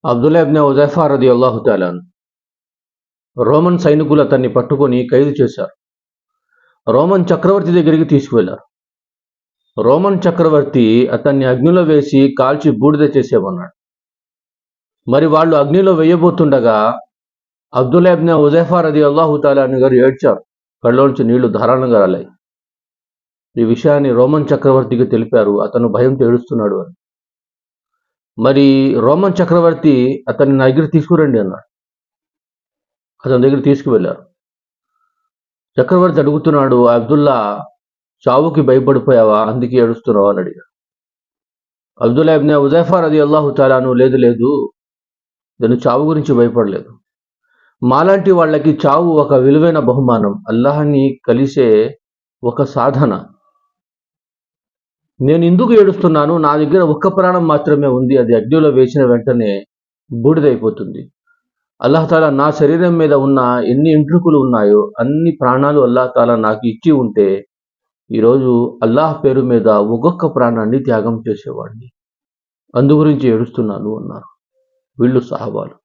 Abdullah ibn Huzaifa రదియల్లాహు తఆలా Roman సైనికులు అతన్ని పట్టుకొని ఖైదు చేశారు. రోమన్ చక్రవర్తి దగ్గరికి తీసుకువెళ్లారు. రోమన్ చక్రవర్తి అతన్ని అగ్నిలో వేసి కాల్చి బూడిద చేసేమన్నాడు. మరి వాళ్ళు అగ్నిలో వేయబోతుండగా అబ్దుల్లా ఇబ్న్ హుజైఫా రదియల్లాహు తఆలా గారు ఏడ్చారు. కళ్ళలోంచి నీళ్లు ధారాళంగా రాలాయి. ఈ విషయాన్ని రోమన్ చక్రవర్తికి తెలిపారు. అతను భయంతో ఏడుస్తున్నాడు అని. మరి రోమన్ చక్రవర్తి అతన్ని నా దగ్గర తీసుకురండి అన్నాడు. అతని దగ్గర తీసుకువెళ్ళారు. చక్రవర్తి అడుగుతున్నాడు, అబ్దుల్లా, చావుకి భయపడిపోయావా, అందుకే ఏడుస్తున్నావా అని అడిగాడు. అబ్దుల్లా ఇబ్న్ హుజైఫా రదియల్లాహు తఆలా లేదు, నేను చావు గురించి భయపడలేదు. మాలాంటి వాళ్ళకి చావు ఒక విలువైన బహుమానం, అల్లాహ్ని కలిసే ఒక సాధన. నేను ఎందుకు ఏడుస్తున్నాను, నా దగ్గర ఒక్క ప్రాణం మాత్రమే ఉంది, అది అగ్నిలో వేసిన వెంటనే బూడిదైపోతుంది. అల్లాహ్ తాలా నా శరీరం మీద ఉన్న ఎన్ని ఎంట్రుకలు ఉన్నాయో అన్ని ప్రాణాలు అల్లాహ్ తాలా నాకు ఇచ్చి ఉంటే ఈరోజు అల్లాహ్ పేరు మీద ఒక్కొక్క ప్రాణాన్ని త్యాగం చేసేవాడిని. అందు గురించి ఏడుస్తున్నాను అన్నారు వీళ్ళు సహాబాలు.